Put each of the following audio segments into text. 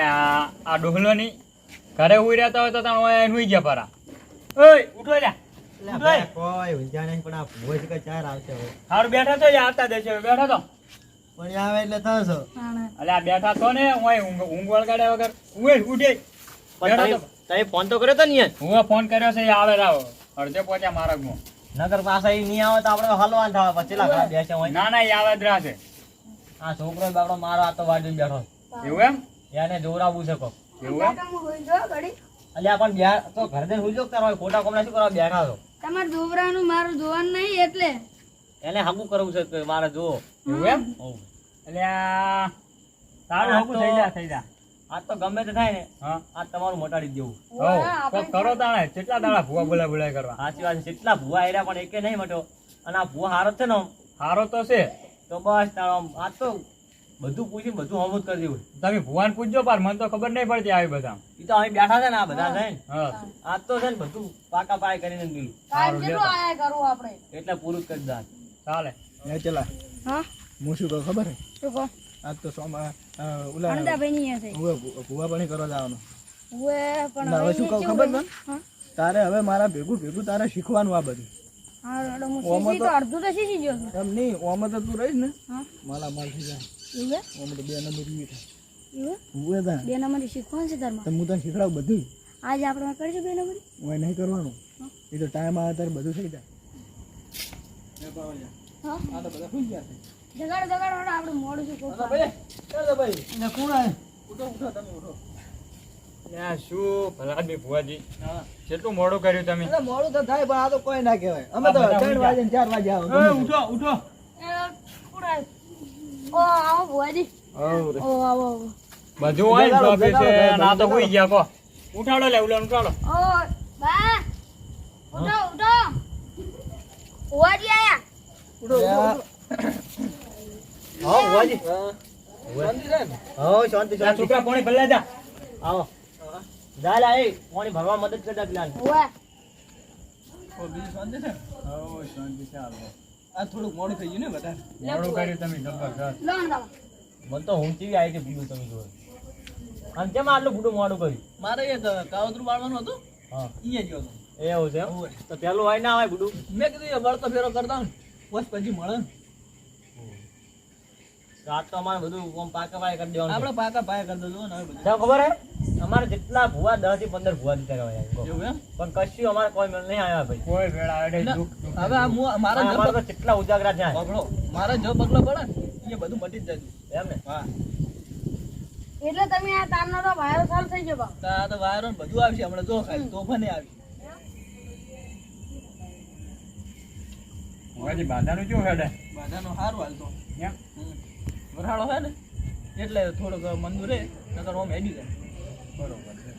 આ ડોહલો ની ઘરે ઉઈ રહેતા હોય તો તમે ઓય હુઈ ગયા પારા. ઓય ઉઠો લ્યા. કોઈ ઊંઝા નહીં પણ આ ભોજ કે ચાર આવશે હવે. હારું બેઠા તો આવતા દેશે બેઠા તો. પણ આવે એટલે થશો. અલે આ બેઠા તો ને ઓય ઊંઘ વળગાડ્યા વગર ઉઈ ઉઠે. બેઠા તો તમે ફોન તો કર્યો તો ને યાર. હું ફોન કર્યો છે એ આવે રાવ અડધે પહોંચ્યા માર્ગમાં. નગર પાસે ઈ નહીં આવે તો આપણે હલવાન થવા પછી લાગા બેસે હોય. ના ના એ આવે જ રાશે. આ છોકરો બાપડો મારો આ તો વાડીને બેઠો. એવું એમ? એને જોરાવું છે કો. એવું એમ? અલ્યા પણ બે તો ઘરે જઈને હુઈ જો તારો ખોટા કોમના શું કરવા બેઠા છો. તમાર દોવરાનું મારું જોવાનું નહીં એટલે એને હગું કરવું છે કે મારે જો. એવું એમ? એટલે આ તારું હગું થઈ જા. આજ તો ગમે તે થાય ને હા આજ તમારું મટાડી દેવું. હો કોક કરો તાણે કેટલા દાડા ભૂવા બોલાય કરવા. સાચી વાત છે. કેટલા ભૂવા એર્યા પણ એકે નહીં મટ્યો. અને આ ભૂવા હારો છે ને આમ, હારો તો છે. તો બસ તારો આમ આજ તો બધું પૂછીને બધું હમું જ કરી દેવું. તમે ભુવાન પૂછજો પાર મને તો ખબર નહીં પડતી આવી બધા. ઈ તો અહીં બેઠા છે ને આ બધા છે ને. હા આજ તો છે ને બધું પાકા પાય કરીને દીધું. ટાઈમ કેટલો આયા કરું આપણે એટલે પૂરું જ કરી દા. ચાલે. એ ચલા હા હું શું કહું ખબર હે શું કહો આજ તો ઓલા અમદાભાઈ ની હશે ભૂવા પાણી કરવા જવાનું. ઓએ પણ હવે શું કહું ખબર છે હા તારે હવે મારા ભેગું તારે શીખવાનું આ બધું. હા રડો હું શીખી તો અડધું તો શીખી ગયો છું. એમ નહીં ઓમાં તો તું રહીશ ને હા માલા માલ થઈ જાય. એવું ઓમાં તો 2 નંબર ઈ થાય. એવું હું તા બે નંબરની શીખવાનું છે તારમાં તો હું તને શીખડાવું બધું. આજે આપણે કરીશું બે નંબરની હું નહીં કરવાનું. એ તો ટાઈમ આવે ત્યારે બધું થઈ જાય. હા આ તો બધા સુઈ ગયા છે. જગાડ વડો આપણે મોડું છે કોક એને કોણ આવે? ઉઠો તમે ઉઠો. આ શું ભલાદમી ભુવાજી કેટલું મોડું કર્યું તમે. અરે મોડું તો થાય પણ આ તો કોઈ ના કહેવાય. અમે તો આ બધા 3 વાગે ને 4 વાગે આવો. ઉઠો ઉઠો. ઓ આવો ભુવાજી ઓ આવો બધું હોય ને જોબ છે ના તો હોઈ ગયા કો. ઉઠાડો લે ઉલાન ઉઠાડો. ઓ બા ઉઠો ભુવાજી આયા હા ભુવાજી. શાંતિ રહે ને? હા શાંતિ આ શાંતિ. છોકરા પાણી ભરલા જા. આવો જા લા એ પાણી ભરવા મદદ કરતા પેલા. ઓએ બીજું શાંતિ છે? આ થોડુંક મોડું થઈ ગયું ને વધારે. મોડું કર્યું તમે જબરજસ્ત. લો ને મને તો ઊંઘ કેવી આવી કે ભૂલું તમે જોવે. અને કેમ આટલું બધું મોડું કર્યું? મારે એક કાવતરું બાળવાનું હતું હા અહીંયા ગયો હતો. એવું છે એમ? તો પેલું હોય ના હોય બધું. મેં કીધું વળતો ફેરો કરતા ને બસ પછી મળે ને. તો આજ તો અમારે બધું આમ પાકા પાય કરી દેવાનું. આપણે પાકા પાયા કરી દેજો ને હવે બધું. તમને ખબર હે અમારે જેટલા ભૂવા 10 થી 15 ભૂવા દીધા હોય એવું એમ? પણ કશું અમારે કોઈ મેળ નહીં આવ્યા ભાઈ. કોઈ વેળા આવે ના, દુઃખ દુઃખ. હવે આ મારા અમારે તો કેટલા ઉજાગરા થયા પકડો મારા જો પગલો પડે ને એ બધું મટી જ જાય. એમ ને. હા એટલે તમે આ તારનો તો વાયરો ચાલુ થઈ ગયો બા તો આ તો વાયરો ને બધું આવશે હમણાં જો ખાલી તોફાને આવી. ભુવાજી બાધાનું કેવું હેડે? બાધાનો સારું હાલતો એમ? વરાળો હોય ને એટલે થોડોક મંદુ રે નકર ઓમ હેડી જાય. બરોબર છે.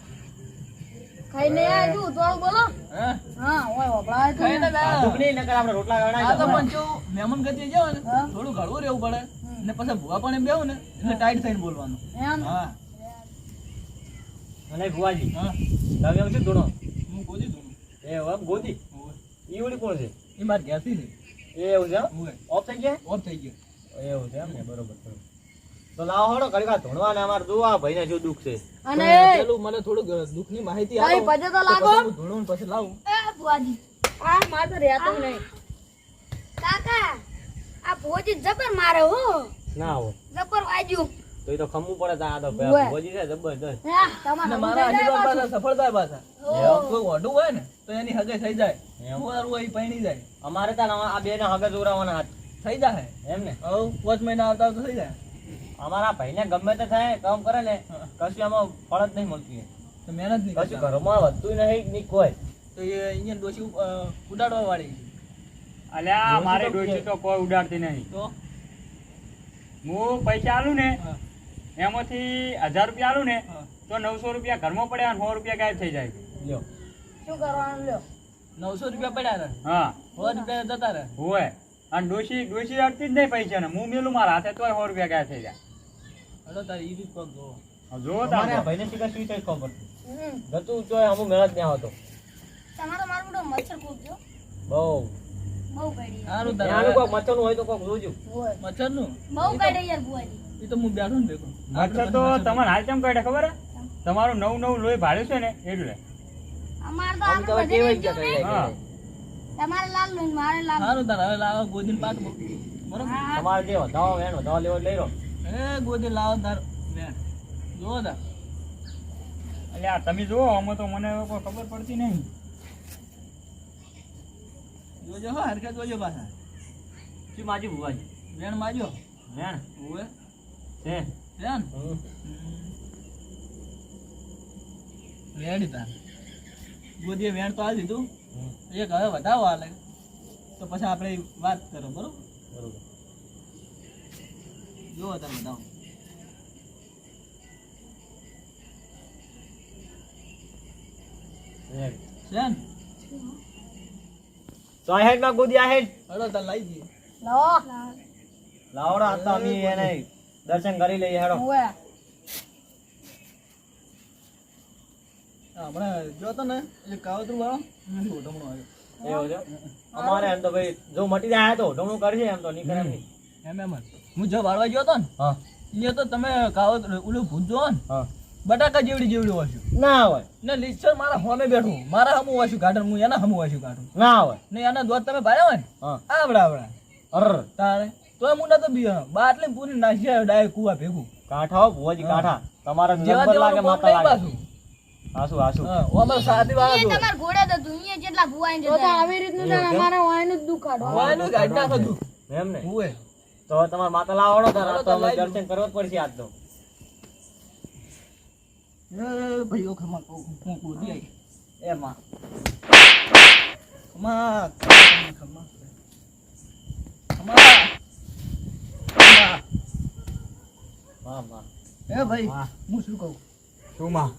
ખાઈને આયા છું થોડું બોલો હા હા ઓય વપરાય તો ખાઈને ગયા. દુઃખ નહીં નકર આપણે રોટલા આ તો ગણાય. પણ જો મહેમાન ગતિએ જાવ ને હા. થોડું ઘડવું રહેવું પડે ને પછી ભૂવા પણ બેહું ને એટલે ટાઈટ થઈને બોલવાનું. એમ હા અને ભુવાજી હા તમે એમ શું ધૂણો હું ગોદી દઉં. એ એમ ગોદી ઈવડી કોણ છે? એ મારે ઘેરથી છે. એવું છે એમ? ઓય ઓફ થઈ ગયા? ઓફ થઈ ગયો. એવું છે એમ ને બરોબર બરોબર. તો લાવો હળો ઘડી વાર ધૂણવા ને અમારે જોવા ભાઈને શું દુઃખ છે. અને પેલું મને થોડુંક દુઃખની માહિતી કઈ આપો. પજે તો લાગો પછી હું ધૂણું ને પછી લાવું. એ ભુવાજી આ માર તો રહેતો નહીં કાકા આ ભુવાજી જબર મારે હો ના આવો જબર વાજ્યું તો એ તો ખમવું પડે તા આ તો ઉવે. ભુવાજી છે જબરદસ્ત. હા અને તમારે મારા આશીર્વાદ પાછા સફળ થાય પાછા. ઓહો. કોઈ ઓઢું હોય ને તો એની હગાઈ થઈ જાય. એમ. મારું અહીં પૈણી જાય. અમારે ત્યાં આ બે ના હગા જોરાવાના હાથ થઈ જાય. એમ ને. હવે 5 મહિના આવતા આવતા થઈ જાય. અમારા ભાઈને ગમે તે થાય કામ કરે ને કશું આમાં ફળ જ નહીં મળતું. તો મહેનત નહીં કશું કરતા. ઘરમાં વધતું નહીં ની કોઈ. તો એ અહીંયા ડોશી ઉડાડવા વાળી. અલ્યા મારે ડોશી તો કોઈ ઉડાડતી નહીં. તો હું પૈસા આલું ને હા એમાંથી 1000 રૂપિયા આલું ને હા. તો 900 રૂપિયા ઘરમાં પડ્યા અને 100 રૂપિયા ગાયબ થઈ જાય. લ્યો શું કરવાનું લ્યો 900 રૂપિયા પડ્યા ને હા 100 રૂપિયા જતા રહે. હોય અને ડોશી અડતી જ નહીં પૈસા ને હું મેલું મારા હાથે તોય 100 રૂપિયા ગાયબ થઈ જાય. હલો તારી ઈ રીત પગ જોવો. જો અમારે આ તાર ભાઈને શીખા શું થઈ ખબર હમ. ગતું ચોય અમુક મેળા જ ત્યાં હતો તમારો મારું મોટો મચ્છર કૂદજો બહુ બહુ કાઢી સારું ત્યાંનું તારે કોક મચ્છરનું હોય તો કોક જોજો હોય મચ્છરનું બહુ કાઢી યાર ભુવાજી એ તો હું બેઠો ને ભેગો મચ્છર તો તમને હાલ કેમ કાઢે ખબર હે? તમારું નવું લોહી ભાડ્યું છે ને એટલે. અમાર તો આમ તો આપણે હવે બધે કેવાય જ છે હા. તમારે લાલ નું મારે લાલ સારું તાર હવે લાવો ગોદીને પાટ બરોબર તમારે જે વધાવો વેણ વધાવો લેવો લઈ લો. એ ગોદી લાવો તાર વેણ જો તાર એટલે આ તમે જુઓ આમાં તો મને કોઈ ખબર પડતી નહીં. જોજો હો હરકત જોજો પાછા શું માજી ભુવાજી? વેણ માજો વેણ ઓવે છે. વેણ રેડી તાર ગોદીએ વેણ તો આ દીધું એક હવે વધાવો હાલે તો પછી આપણે વાત કરો બરોબર બરોબર. જો તાર વધાવો વેણ. છે ને તો આ હેડ માં ગોદી આ હેડ. હળો તાર લઈ જઈએ લો લાવડો આ તો અમે એને દર્શન કરી લઈએ હેડો. ઓએ હમણાં જોતો ને એ કાવતરું વાળો નથી ઓઢમણો આવ્યો એવું છે. અમારે એમ તો ભાઈ જો મટી જાય તો ઢોમણું કરશે એમ તો નહીં કરે એમ નહીં. એમ જ હું જો વાળવા ગયો તો ને હા એ તો તમે કાવત ઓલું ભૂત જો ને હા બટાકા જેવડી વાસ્યું ના હોય ને લીચર મારા હોમે બેઠું મારા હમું વાસ્યું કાઢું હું એના હમું વાસ્યું કાઢું ના હોય. ને એના દોત તમે ભાયા હોય ને હા આવડા અર તારે તો હું નતો બીયો બાટલી પૂરી નાખી આવ્યો ડાયરેક્ટ કુવા ભેગું કાંઠા હો ભુવાજી કાંઠા. તમારા જેવા નંબર લાગે જેવાનું માતા કોમ નહીં લાગે. પાછું. હાસુ હાસુ. હા ઓ અમારા સાથી વાળા એ જો તમાર ઘોડે તો દુનિયા જેટલા ભુવાઈ જતા તો આવી રીતનું તો અમારા વાયનું જ દુખાડો વાયનું ગાડી નાખો તું એમ ને ઓએ તો હવે તમારે માતા લાવવાનો તાર આ તો અમે લાવી દઉં. દર્શન કરવા જ પડશે આજ તો. એ ભાઈઓ ખમા હું કૂદી આવી એમાં ખમા ખમા ખમા હા માં. એ ભાઈ હા. હું શું કહું શું માં?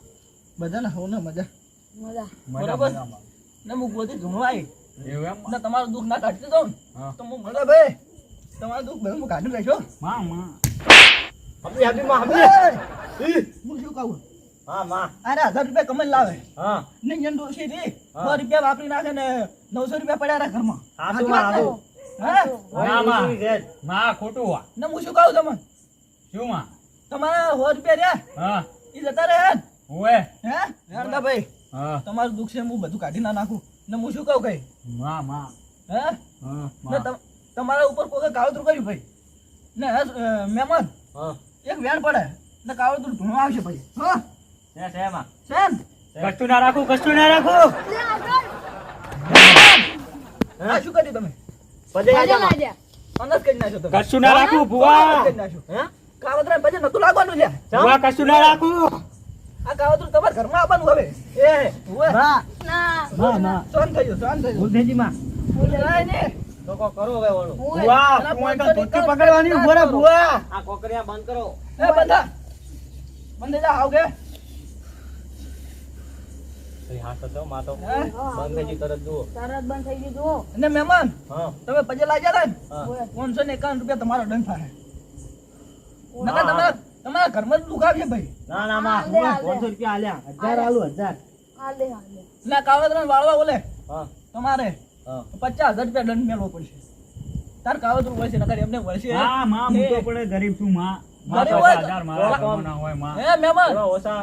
બધાને હવ ને મજા મજા મજા બરોબર. મજામાં. ને હું ગોદી ઘણું આવી એવું એમ? ને તમારું દુઃખ ના કાઢી દઉં હા. તો હું મળે ભાઈ તમારું દુઃખ ભાઈ હું કાઢી લેશો માં માં હબી હબી માં હબી. હું શું કહું હા માં. અરે 1000 રૂપિયા કમાઈ લાવે હા ને જન ડોસી રી હા. 100 રૂપિયા વાપરી નાખે ને 900 રૂપિયા પડ્યા રહ્યા ઘરમાં હાસુ માં હાસુ. હા ના માં ઓય, ઓય, માં ખોટું વા. ને હું શું કહું તમને શું માં? તમારા 100 રૂપિયા રહ્યા હા એ જતા રહ્યા ને? ઓએ હે રેણદા ભાઈ હા તમારું દુઃખ છે હું બધું કાઢી ના નાખું ને હું શું કહું કઈ માં માં હે હા ને માં. તમારા ઉપર કોઈ કાવતરું કર્યું ભાઈ ને મહેમાન હા એક વેણ પડે ને કાવતરું ધૂણવા આવશે ભાઈ હા છે છે માં. છે ને કશું ના રાખું કશું ના રાખું. આ શું કર્યું તમે પજે આજા માં. અનસ કરી નાખ્યો તમે કશું ના રાખું ભુવા. અનસ કરી નાખ્યો હે કાવતરા પછી નતું લાગવાનું છે ભુવા કશું ના રાખું. આ કાવતરું તમારા ઘરમાં આવવાનું હવે એ ઓય ના શાંત થઈ જાઓ શાંત થઈ જાઓ ભૂલદેજી માં. બોલાય ને તો કો કરો હવે ઓલું. ઓએ ભુવા તું અહીં તો ધોતી પકડવાની ઉભો રહે ભુવા. આ કોકરિયા બંધ કરો. એ બંધા બંધે જા આવગે ભાઈ હાથ તો માં તો હે? બંધ થઈ ગઈ તરત જુઓ. તરત બંધ થઈ ગયું જુઓ અને મહેમાન હા તમે પજે લાગ્યા હતા ને હા 551 રૂપિયા તમારો દંડ થાય નકર હા. તમારા ઘરમાં જ દુઃખ આવશે ભાઈ ના ના માં હાલે, હાલે. 500 રૂપિયા આલ્યા 1000 આલું 1000. હાલે હાલે ના કાવતરા વાળવા બોલે હા તમારે હા 50,000 રૂપિયા દંડ મેળવો પડશે તાર કાવતરું વળશે નકર એમને વળશે હા માં હું તો પડે ગરીબ છું માં. માં ગરીબ તો હોય તો- 1000 મારા કોણ? ઘરમાં ના હોય માં. હે મહેમાન થોડા ઓછા.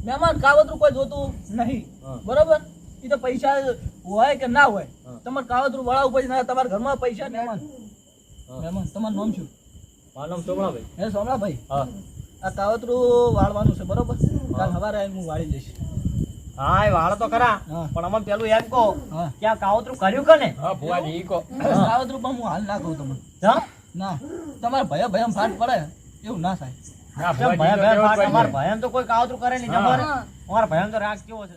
મહેમાન કાવતરું કોઈ જોતું નહીં હા. બરોબર એ તો પૈસા હોય કે ના હોય હા. તમારે કાવતરું વાળાવું પડશે ના તમારા ઘરમાં પૈસા મહેમાન હા. મહેમાન તમારું નામ શું મારું નામ સોમણા ભાઈ. હે સોમલાભાઈ હા આ કાવતરું વાળવાનું છે બરોબર કાલ સવારે આવીને હું વાળી જઈશ હા એ વાળો તો ખરા હા. પણ અમને પેલું એમ કહો હા કે આ કાવતરું કર્યું કે ને હા ભુવાજી ઈ કહો. કાવતરું પણ હું હાલ ના કહું તમને જા ના તમારા ભયા ભયા ફાટ પડે એવું ના થાય ના કેમ ભુવાજી ભયા તો ભયા કેવું અમારા પડશે. ભયાને તો કોઈ કાવતરું કરે નહીં હા. તમારે હા. અમારા ભયાને તો રાગ કેવો છે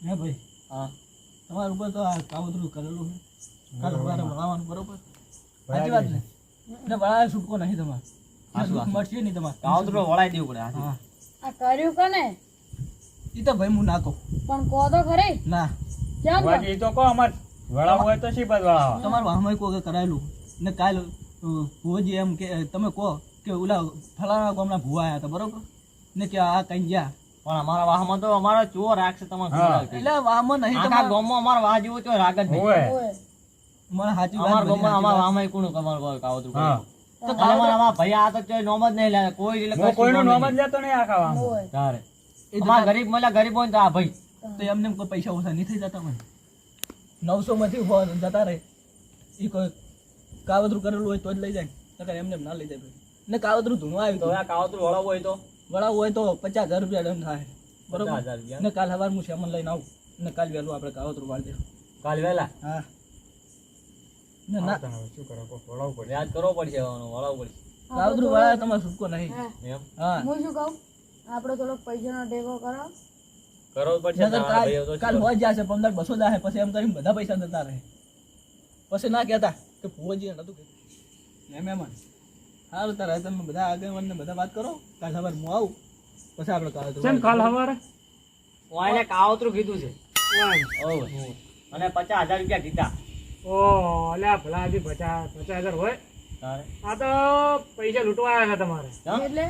હે ભાઈ હા તમારા ઉપર તો આ કાવતરું કરેલું છે કાલ સવારે વળાવવાનું બરોબર સાચી વાત ને ને વળાવે છૂટકો નહીં તમારે હાચું, દુઃખ મળશે નહીં તમારે કાવતરું વળાઈ દેવું પડે હાચું. હા આ કર્યું કને એ તો ભાઈ હું ના કહું પણ કહો તો ખરી ના કેમ ભુવાજી ઈ તો કહો અમાર વળાવવું હોય તો શી બાજુ વળાવવા. તમારું વાહમાં કોઈ કરાયેલું ને કાલ ભુવાજી એમ કે તમે કહો કે ઓલા ફલાણા ગામના ભુવા આવ્યા હતા બરોબર ને કે આ કઈ ગયા પણ અમારા વાહમાં તો અમારો ચોર રાખશે તમારે હા. ખબર એટલે વાહમાં નહીં આખા તમારે ગામમાં અમારા વાહ જેવો તો રાગ જ નહીં. ઓય. ઓય મને સાચી અમારા વાત ગામમાં અમારા વાહમાં કોણ અમારું કોઈ કાવતરું હા. કર્યું? તો તમારા ભાઈ આ તો ચોય નોમ જ નહીં લે કોઈ એટલે હું કોઈનું નામ જ લેતો નહીં આખા ગામમાં. હોય. તારે એ તો અમાર ગરીબ મળ્યા ગરીબ હોય ને તો આ ભાઈ તો એમને એમ કોઈ પૈસા ઓછા નહીં થઈ જતા મને 900 માંથી જતા રહે એ કોઈ કાવતરું કરેલું હોય તો જ લઈ જાય નકર એમને એમ ના લઈ જાય ભાઈ. ને કાવતરું ધૂણવા આવ્યું તો હતું. આ કાવતરું વળાવવું હોય તો વળાવ હોય તો 50,000 રૂપિયા દંડ થાય 50,000 બરોબર રૂપિયા. ને કાલ સવાર હું શ્યામન લઈને આવું ને કાલ વહેલું આપણે કાવતરું વાળી દે કાલ વહેલા હા ને ના શું કરો કોઈ વળાવવું પડે. યાદ કરવો પડશે વળાવવું પડશે કાવતરું વાળા તમારે છૂટકો નહીં હા. એમ હા હું શું કહું આપણે થોડો પૈસાનો ટેકો કરો કરવો જ પડશે નકર તારા ભાઈઓ તો કાલ હોય જશે 15 200 જાહે પછી એમ કરીને બધા પૈસા જતા રહે પછી ના કહેતા કે ભુવોજીએ નતું કીધું એમ એમ સારું તારે તમે બધા આગેવાનને બધા વાત કરો કાલ સવાર હું આવું પછી આપણે કાવતરું કેમ કાલ સવારે? હું આને કાવતરું કીધું છે ઓય. ઓવ. અને 50,000 રૂપિયા દીધા ઓહ, અલ્યા ભલા હજી 50,000 હોય. તારે આ તો પૈસા લૂંટવા આવ્યા છે તમારે. હં? એટલે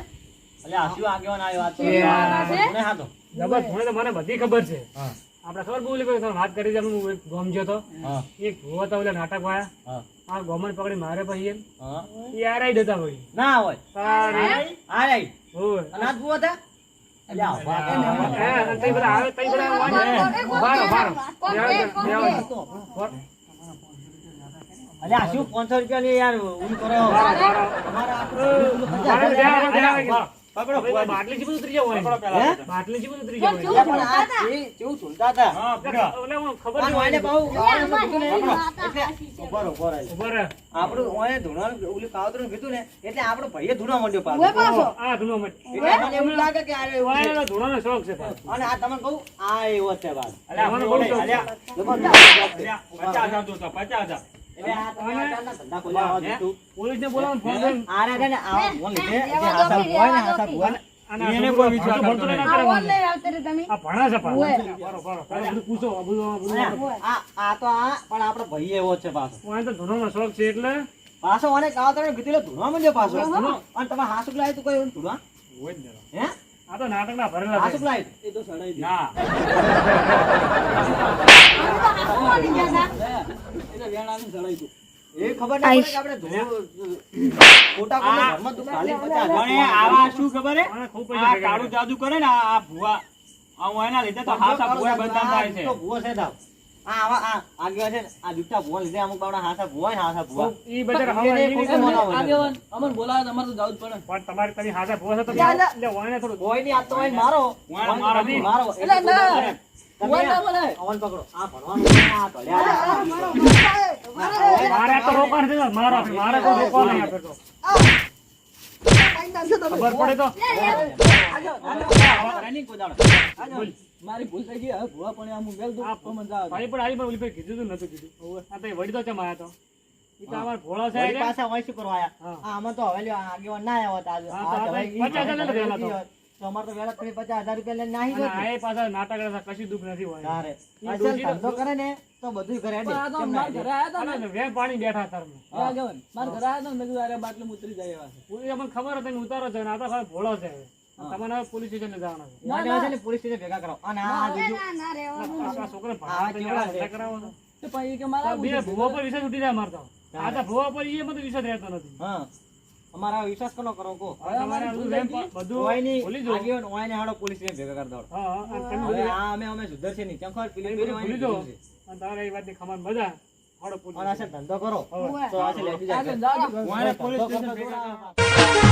એટલે આ શું આગેવાન આવ્યો આ તો એ આ કોને હાથો જબર ભણે તો મને બધી ખબર છે. હા આપણે ખબર બોલી કોઈ તમે વાત કરી છે હું એક ગામ ગયો તો હા એક ભૂવો તો ઓલા નાટક વાળા હા આ ગોમન પકડી મારે પછી એમ હા એ આરાઈ દેતા પછી ના હોય તારે આ રહી હોય. અને આ જુઓ તા એટલે આ ઉભા હે, થા. અને તઈ બધા આવે તઈ બધા આવે. ઉભા રહો. બેહો, બેહો. એટલે આ શું 500 રૂપિયા ની યાર ઊંઘ કરો તમારા મારે બેહો, બેહો. પકડો ભાઈ, બાટલી જેવું ઉતરી જાવ હોય. હે? બાટલી જેવું ઉતરી જાવ હોય. એટલે પણ આ કેવું ઝૂલતા હતા હા, ઓલે હું ખબર અને નહીં ઓયને હોય. પાછું કાવતરું કીધું ને, એટલે ઉભા રહો, ઉભા રહો. ઉભા રહો. આપણું ઓયને ધૂણવાનું ઓલું કાવતરું કીધું ને એટલે આપણો ભાઈએ ધૂણવા માંડ્યો પાછો. ઉભે પાછો આ ધૂનો મત. એટલે મને એવું લાગે કે આ એવું છે. વાયનો ધૂનોનો શોખ છે પાછો. અને આ તમને કહું આ એવો છે બાદ મને બહુ શોખ છે. જબરદસ્ત. એટલે આ તમે આ ચારના ધંધા ખોલ્યા આવા દીધું. પોલીસને બોલાવો, ફોન કરીને. આ રહ્યા ને આ ફોન લીધે જે હાસા હોય ને હાસા ભુવા ને અને આ છોકરો ભણતો નહીં ના કરે આ મને. ઓનલાઈન આવતા રે તમે આ ભણે છે પાછો. હોય. બરો, બરો. પહેલા બધું પૂછો, આ બધું, આ બધું. અને આ તો આ પણ આપણો ભાઈ એવો જ છે પાછો વાયનો તો ધૂનોનો શોખ છે એટલે પાછો મને કાવતરું કીધું એટલે ધૂણવા માંડ્યો પાછો અને તમે હાસુક લાવ્યું તું કોઈ એવું ધૂણવા હોય જ ને. હે આ તો નાટકના ભરેલા હાસુક છે. લાવ્યું એ તો સડાઈ દે ના એને વેણાનું સડાઈ દઉં એ ખબર ના પડે કે આપણે ધૂણું ખોટા ખોટા ઘરમાં તું ખાલી 50,000 પણ એ આવા શું ખબર હે મને ખૂબ પૈસા આ ભેગા કાળું કર્યા. જાદુ કરે ને આ ભૂવા આ હું એના લીધે તો હાસા ભૂવા બદનામ થાય છે તો ભૂવો છે તાવ. આ આવા આ આગેવા છે ને, આ જુઠ્ઠા ભૂવા લીધે અમુક બાવડા હાસા ભૂવા ને હાસા ભૂવા ઈ બજાર હવા એને ઈ ખોટું રીતે બનાવો. આગેવાન અમન બોલાવે તમારે તો જવું જ પડે પણ તમારે તમે હાથે ભોસો તો જા, જા. એટલે વાયને થોડું કોઈ ની આ તો હોય મારો વાળા મારો નહીં. મારો એટલે એટલે ના. તમે ભૂવા ના બોલાય. અવન પકડો આ ભણવાનું છે, આ ઢોળ્યા મારે તો રોકાણ છે મારે તો રોકાણ નહીં આપે તો ખબર પડે તો રનિંગ કોદાળો બોલ. મારી ભૂલ થઈ ગઈ હવે ભૂવા પણ આમ વેલ દઉં તો મને જાવ દે. ભાઈ પણ આવી પણ ઓલી ભાઈ કીધું તું નતું કીધું આ તો એ વળી તો ચમ આયા તો ઈ તો અમાર ભોળો છે વળી એટલે. પાછા હોય શું કરવા આયા હા. આ આમાં તો હવે લ્યો, આ આગેવાન ના આવ્યા હોત આજે. હા, તો આ આપણે હવે ઈ 50,000 લઈને ગયેલા તો. તો અમારે તો વહેલા થોડી 50,000 રૂપિયા લઈને નાહી અને ગયો આ એ પાછા નાટક હતા, કશું દુઃખ નથી હોય તારે ઈ અસલ ડોશી તો- ધંધો કરે ને તો બધું કરે પણ આ તો મારા ઘરે આયા હતા ને અને વેમ પાણી બેઠા તારમાં એ આગેવાન મારા ઘરે આયા હતા ને મેં કીધું અરે બાટલું ઉતરી જાય એવા છે પોલીસ અમને ખબર હતી ને ઉતારો છે ને આ તો સાહેબ ભોળો છે હવે. તમને હવે પોલીસ સ્ટેશન જવાના છે આગેવાન છે ને પોલીસ સ્ટેશન ભેગા કરો અને આ જોજો ના ના રહેવાનું આ છોકરાને આવા ભણાવવા કેવડા ધંધા કરાવો તો. તો પછી એ કે મારા આવું બે છે. ભૂવા પર વિશ્વાસ ઉઠી જાય મારતો આ તો ભૂવા પર એ બધું વિશ્વાસ રહેતો નથી હા અમારા વિશ્વાસ કોનો કરો કો હવે તમારે આ બધું વેમ બધું ઓયની ભૂલી જાઓ. આગેવાન ઓયને હાડો પોલીસ સ્ટેશન ભેગા કરી દો હા, હા, અને તમે હવે ભૂલી આ અમે સુધર છે નહીં ચંખર જાઓ. પેલી બધું ભૂલી જાઓ. છે અને તમારે એ વાતની ખબર મજા હાડો પોલીસ અને આ છે ધંધો કરો હવે. તો આ છે લેતી જાય આગળ જાઓ. ઓયને પોલીસ સ્ટેશન ભેગા કરો.